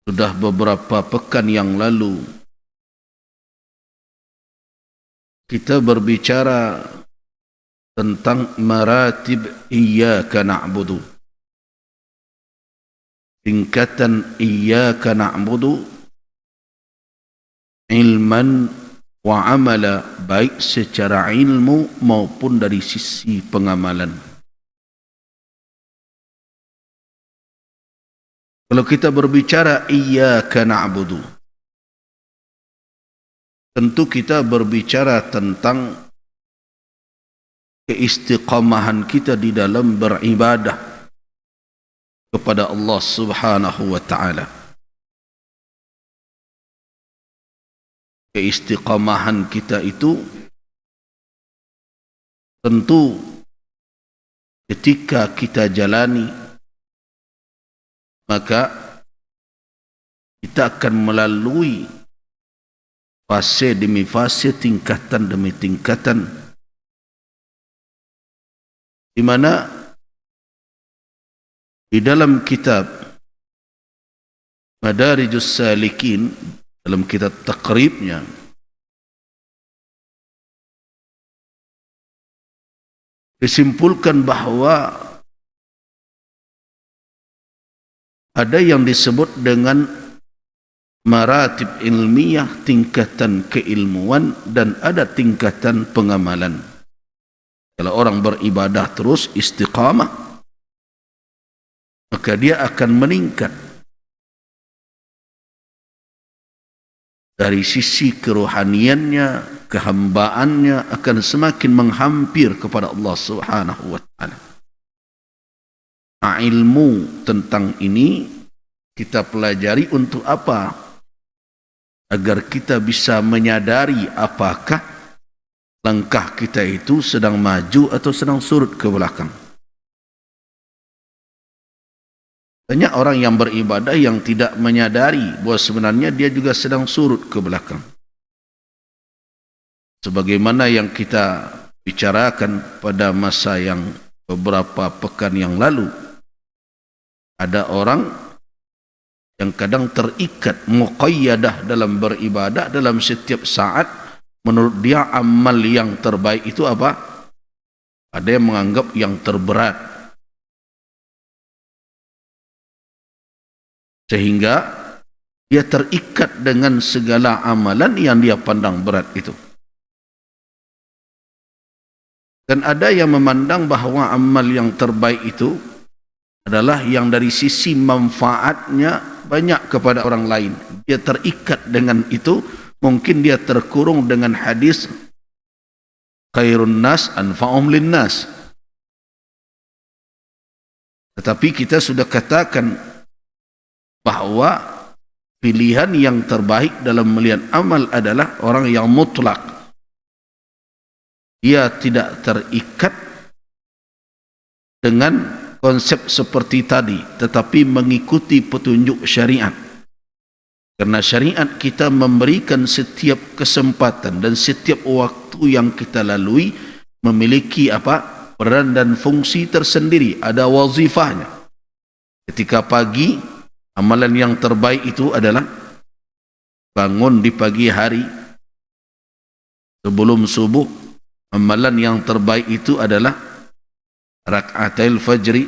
Sudah beberapa pekan yang lalu kita berbicara tentang maratib iyyaka na'budu. Tingkatan iyyaka na'budu ilman wa amala, baik secara ilmu maupun dari sisi pengamalan. Kalau kita berbicara iyyaka na'budu, tentu kita berbicara tentang keistiqamahan kita di dalam beribadah kepada Allah Subhanahu wa taala. Keistiqamahan kita itu tentu ketika kita jalani, maka kita akan melalui fase demi fase, tingkatan demi tingkatan, di mana di dalam kitab Madarijus Salikin, dalam kitab takribnya, disimpulkan bahawa ada yang disebut dengan maratib ilmiah, tingkatan keilmuan, dan ada tingkatan pengamalan. Kalau orang beribadah terus istiqamah, maka dia akan meningkat dari sisi kerohaniannya, kehambaannya akan semakin menghampir kepada Allah Subhanahu wa taala. Ilmu tentang ini kita pelajari untuk apa? Agar kita bisa menyadari apakah langkah kita itu sedang maju atau sedang surut ke belakang. Banyak orang yang beribadah yang tidak menyadari bahawa sebenarnya dia juga sedang surut ke belakang. Sebagaimana yang kita bicarakan pada masa yang beberapa pekan yang lalu, ada orang yang kadang terikat, muqayyadah dalam beribadah dalam setiap saat. Menurut dia amal yang terbaik itu apa? Ada yang menganggap yang terberat, sehingga dia terikat dengan segala amalan yang dia pandang berat itu. Dan ada yang memandang bahawa amal yang terbaik itu adalah yang dari sisi manfaatnya banyak kepada orang lain. Dia terikat dengan itu. Mungkin dia terkurung dengan hadis khairun nas anfa'um linnas. Tetapi kita sudah katakan bahawa pilihan yang terbaik dalam melihat amal adalah orang yang mutlak. Ia tidak terikat dengan konsep seperti tadi, tetapi mengikuti petunjuk syariat. Karena syariat kita memberikan setiap kesempatan dan setiap waktu yang kita lalui memiliki apa? Peran dan fungsi tersendiri, ada wazifahnya. Ketika pagi, amalan yang terbaik itu adalah bangun di pagi hari sebelum subuh. Amalan yang terbaik itu adalah rak'atul fajri.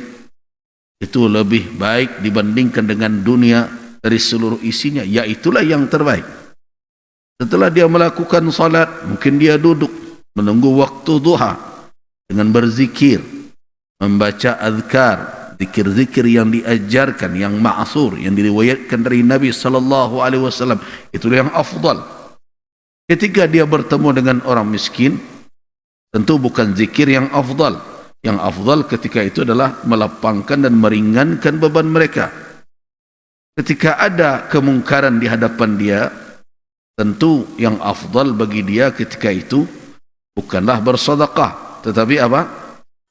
Itu lebih baik dibandingkan dengan dunia dari seluruh isinya, yaitulah yang terbaik. Setelah dia melakukan salat, mungkin dia duduk menunggu waktu duha dengan berzikir, membaca azkar, zikir-zikir yang diajarkan, yang ma'asur, yang diriwayatkan dari Nabi sallallahu alaihi wasallam. Itulah yang afdal. Ketika dia bertemu dengan orang miskin, tentu bukan zikir yang afdal. Yang afdal ketika itu adalah melapangkan dan meringankan beban mereka. Ketika ada kemungkaran di hadapan dia, tentu yang afdal bagi dia ketika itu bukanlah bersedekah, tetapi apa?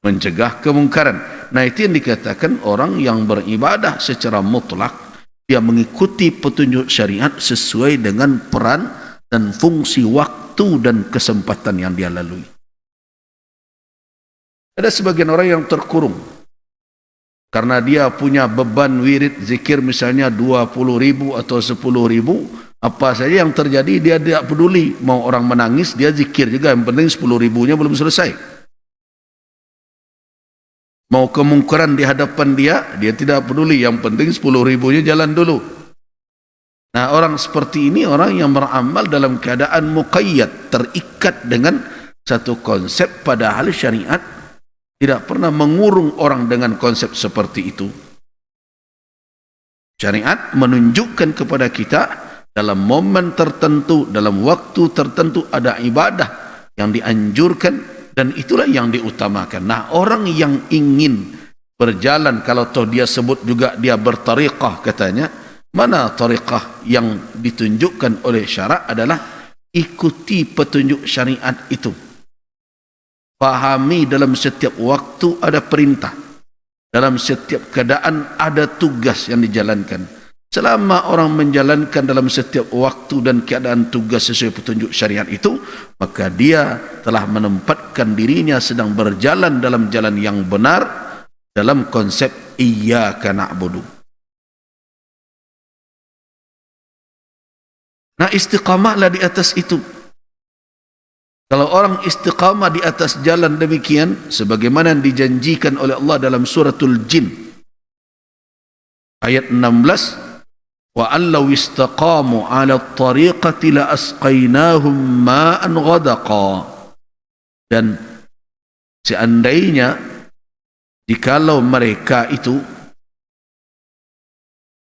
Mencegah kemungkaran. Nah, itu yang dikatakan orang yang beribadah secara mutlak, dia mengikuti petunjuk syariat sesuai dengan peran dan fungsi waktu dan kesempatan yang dia lalui. Ada sebagian orang yang terkurung karena dia punya beban wirid zikir misalnya 20.000 atau 10.000, apa saja yang terjadi dia tidak peduli. Mau orang menangis dia zikir juga, yang penting 10.000-nya belum selesai. Mau kemungkaran di hadapan dia tidak peduli, yang penting 10.000-nya jalan dulu. Nah, orang seperti ini orang yang beramal dalam keadaan muqayyad, terikat dengan satu konsep, padahal syariat tidak pernah mengurung orang dengan konsep seperti itu. Syariat menunjukkan kepada kita dalam momen tertentu, dalam waktu tertentu ada ibadah yang dianjurkan dan itulah yang diutamakan. Nah, orang yang ingin berjalan, kalau toh dia sebut juga dia bertariqah katanya, mana tariqah yang ditunjukkan oleh syarak adalah ikuti petunjuk syariat itu. Fahami dalam setiap waktu ada perintah, dalam setiap keadaan ada tugas yang dijalankan. Selama orang menjalankan dalam setiap waktu dan keadaan tugas sesuai petunjuk syariat itu, maka dia telah menempatkan dirinya sedang berjalan dalam jalan yang benar dalam konsep iyyaka na'budu. Nah, istiqamahlah di atas itu. Kalau orang istiqamah di atas jalan demikian, sebagaimana yang dijanjikan oleh Allah dalam suratul Jin ayat 16, wa allau istaqamu ala tariqati la asqainahum ma'an ghadaqa. Dan seandainya jikalau mereka itu,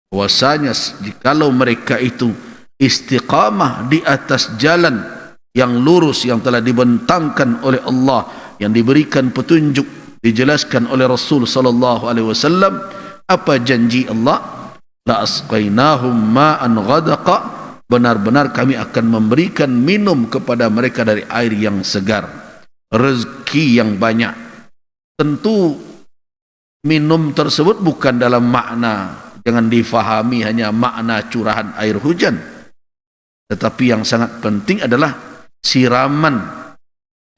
bahwasanya jikalau mereka itu istiqamah di atas jalan yang lurus yang telah dibentangkan oleh Allah, yang diberikan petunjuk, dijelaskan oleh Rasul sallallahu alaihi wasallam, apa janji Allah? La asqainahum ma'an ghadaqa, benar-benar kami akan memberikan minum kepada mereka dari air yang segar, rezeki yang banyak. Tentu minum tersebut bukan dalam makna, jangan difahami hanya makna curahan air hujan, tetapi yang sangat penting adalah siraman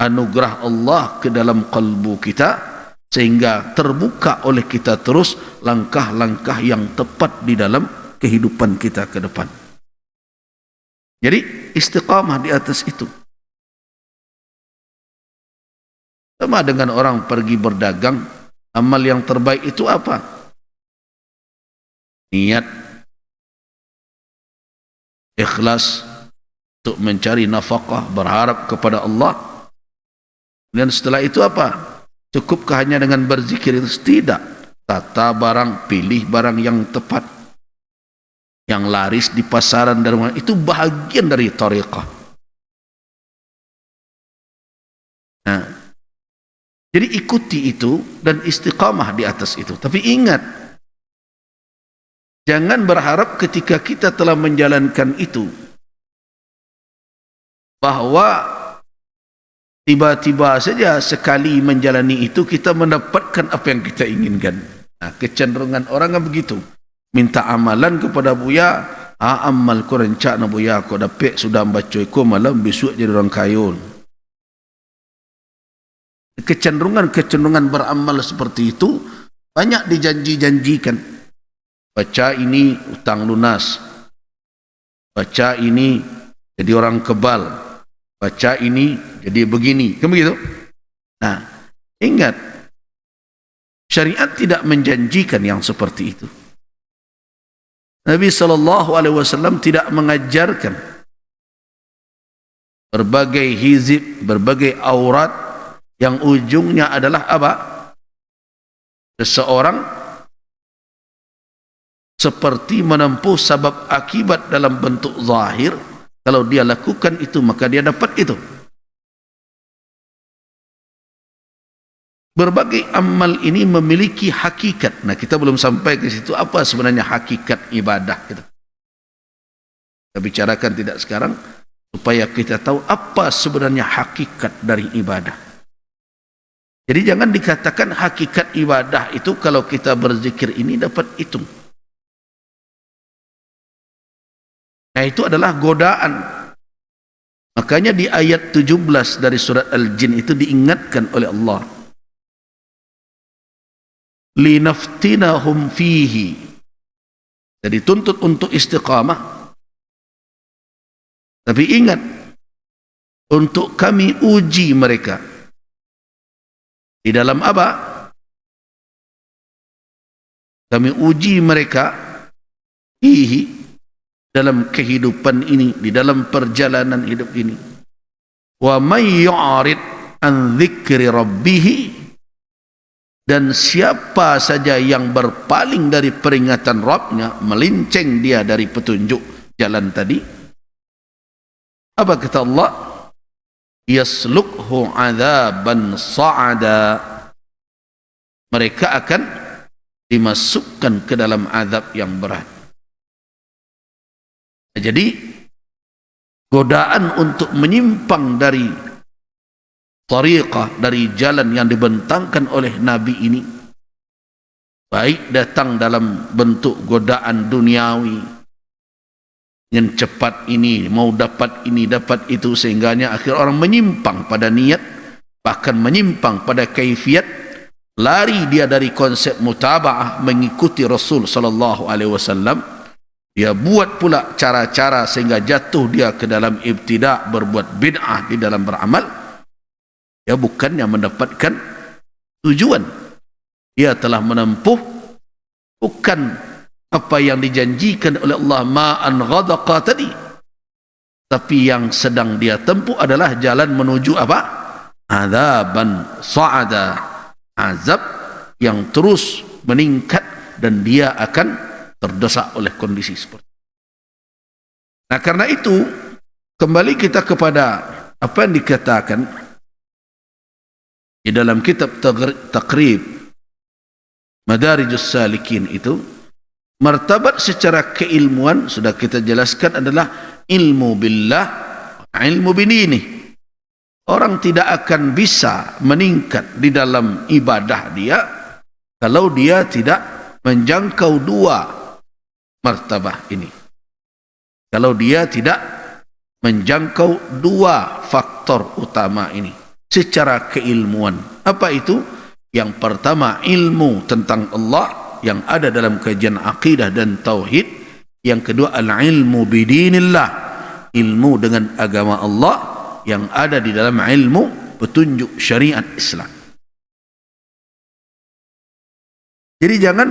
anugerah Allah ke dalam kalbu kita, sehingga terbuka oleh kita terus langkah-langkah yang tepat di dalam kehidupan kita ke depan. Jadi istiqamah di atas itu. Sama dengan orang pergi berdagang, amal yang terbaik itu apa? Niat, ikhlas untuk mencari nafkah, berharap kepada Allah. Dan setelah itu apa? Cukupkah hanya dengan berzikir itu? Tidak. Tata barang, pilih barang yang tepat, yang laris di pasaran dan rumah, itu bahagian dari tariqah. Nah, jadi ikuti itu dan istiqamah di atas itu. Tapi ingat, jangan berharap ketika kita telah menjalankan itu bahwa tiba-tiba saja sekali menjalani itu kita mendapatkan apa yang kita inginkan. Nah, kecenderungan orang kan begitu. Minta amalan kepada Buya, amal ko rencak na Buya ko dapat sudah baca ko malam besok jadi orang kayul. Kecenderungan beramal seperti itu banyak dijanji-janjikan. Baca ini utang lunas, baca ini jadi orang kebal, baca ini jadi begini, kan begitu? Nah, ingat, syariat tidak menjanjikan yang seperti itu. Nabi SAW tidak mengajarkan berbagai hizib, berbagai aurat yang ujungnya adalah apa? Seseorang seperti menempuh sebab akibat dalam bentuk zahir. Kalau dia lakukan itu, maka dia dapat itu. Berbagai amal ini memiliki hakikat. Nah, kita belum sampai ke situ. Apa sebenarnya hakikat ibadah kita? Kita bicarakan tidak sekarang, supaya kita tahu apa sebenarnya hakikat dari ibadah. Jadi jangan dikatakan hakikat ibadah itu kalau kita berzikir ini dapat itu. Nah, itu adalah godaan. Makanya di ayat 17 dari surat Al-Jin itu diingatkan oleh Allah. linaftinahum fihi. Jadi tuntut untuk istiqamah. Tapi ingat, untuk kami uji mereka. Di dalam apa? Kami uji mereka fihi, dalam kehidupan ini, di dalam perjalanan hidup ini. Wa may yu'rid an dzikri rabbih, dan siapa saja yang berpaling dari peringatan Rabbnya, melenceng dia dari petunjuk jalan tadi, apa kata Allah? Yaslukhu adzaban sa'ada, mereka akan dimasukkan ke dalam azab yang berat. Jadi godaan untuk menyimpang dari tariqah, dari jalan yang dibentangkan oleh Nabi ini, baik datang dalam bentuk godaan duniawi, yang cepat ini, mau dapat ini, dapat itu, sehingganya akhir orang menyimpang pada niat, bahkan menyimpang pada kaifiat, lari dia dari konsep mutaba'ah, mengikuti Rasul sallallahu alaihi wasallam. Dia buat pula cara-cara sehingga jatuh dia ke dalam ibtida', berbuat bid'ah di dalam beramal. Dia bukannya mendapatkan tujuan, dia telah menempuh bukan apa yang dijanjikan oleh Allah ma'an ghadaqa tadi, tapi yang sedang dia tempuh adalah jalan menuju apa? Adzaban sa'ada, azab yang terus meningkat, dan dia akan terdesak oleh kondisi seperti itu. Nah, karena itu kembali kita kepada apa yang dikatakan di dalam kitab Taqrib Madarijus Salikin itu, martabat secara keilmuan sudah kita jelaskan adalah ilmu billah, ilmu bidini. Orang tidak akan bisa meningkat di dalam ibadah dia kalau dia tidak menjangkau dua martabah ini. Kalau dia tidak menjangkau dua faktor utama ini secara keilmuan. Apa itu? Yang pertama, ilmu tentang Allah yang ada dalam kajian akidah dan tauhid. Yang kedua, al-ilmu bidinillah, ilmu dengan agama Allah yang ada di dalam ilmu petunjuk syariat Islam. Jadi jangan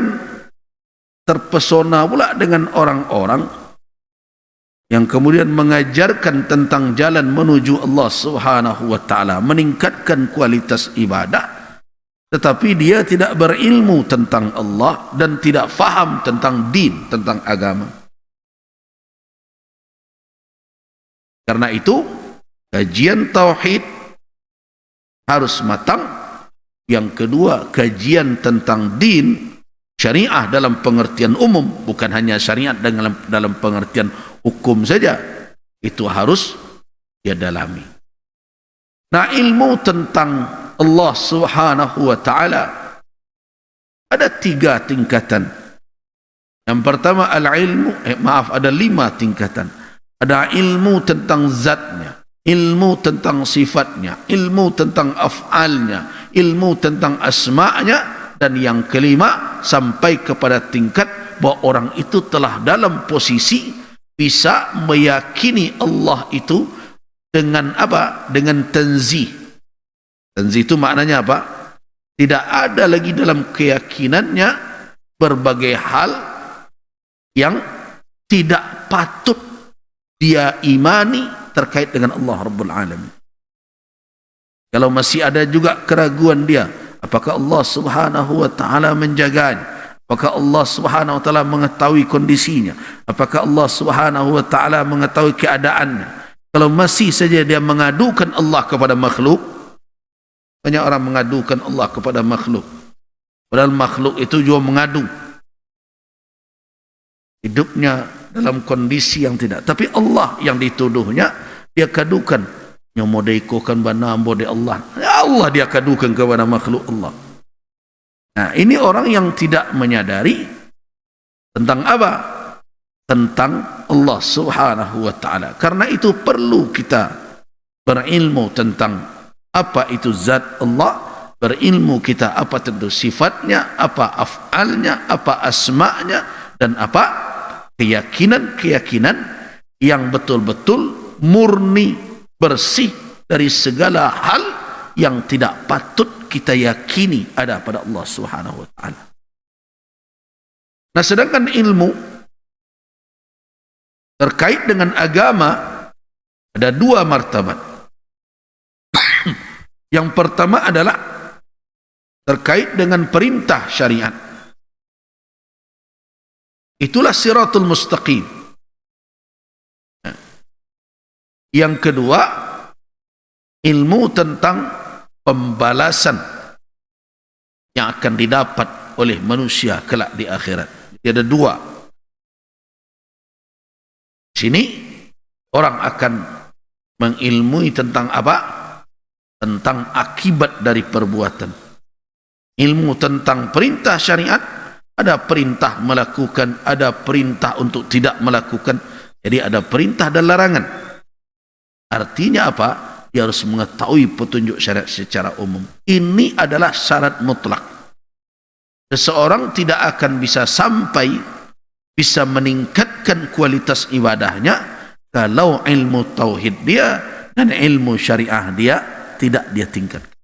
terpesona pula dengan orang-orang yang kemudian mengajarkan tentang jalan menuju Allah Subhanahu wa taala, meningkatkan kualitas ibadah, tetapi dia tidak berilmu tentang Allah dan tidak faham tentang din, tentang agama. Karena itu kajian tauhid harus matang. Yang kedua, kajian tentang din, syariah dalam pengertian umum, bukan hanya syariat dalam pengertian hukum saja, itu harus dia dalami. Nah, ilmu tentang Allah Subhanahu wa taala ada 3 tingkatan. Yang pertama al-ilmu, ada 5 tingkatan. Ada ilmu tentang zatnya, ilmu tentang sifatnya, ilmu tentang af'alnya, ilmu tentang asma'nya, dan yang kelima sampai kepada tingkat bahwa orang itu telah dalam posisi bisa meyakini Allah itu dengan apa? Dengan tanzih. Tanzih itu maknanya apa? Tidak ada lagi dalam keyakinannya berbagai hal yang tidak patut dia imani terkait dengan Allah Rabbul Alamin. Kalau masih ada juga keraguan dia, apakah Allah Subhanahu wa taala menjaganya? Apakah Allah Subhanahu wa taala mengetahui kondisinya? Apakah Allah Subhanahu wa taala mengetahui keadaannya? Kalau masih saja dia mengadukan Allah kepada makhluk, banyak orang mengadukan Allah kepada makhluk, padahal makhluk itu juga mengadu hidupnya dalam kondisi yang tidak. Tapi Allah yang dituduhnya, dia kadukan. Yang mau diikukan bana ambo di Allah. Ya Allah dia kadukan kepada makhluk Allah. Nah, ini orang yang tidak menyadari tentang apa? Tentang Allah Subhanahu wa taala. Karena itu perlu kita berilmu tentang apa itu zat Allah, berilmu kita apa tentu sifatnya, apa af'alnya, apa asma'nya, dan apa keyakinan-keyakinan yang betul-betul murni, bersih dari segala hal yang tidak patut kita yakini ada pada Allah Subhanahu wa taala. Nah, sedangkan ilmu terkait dengan agama ada dua martabat. Yang pertama adalah terkait dengan perintah syariat. Itulah siratul mustaqim. Yang kedua, ilmu tentang pembalasan yang akan didapat oleh manusia kelak di akhirat. Jadi ada dua. Sini orang akan mengilmui tentang apa? Tentang akibat dari perbuatan. Ilmu tentang perintah syariat, ada perintah melakukan, ada perintah untuk tidak melakukan. Jadi ada perintah dan larangan. Artinya apa? Dia harus mengetahui petunjuk syariat secara umum. Ini adalah syarat mutlak. Seseorang tidak akan bisa sampai bisa meningkatkan kualitas ibadahnya kalau ilmu tauhid dia dan ilmu syariah dia tidak dia tingkatkan.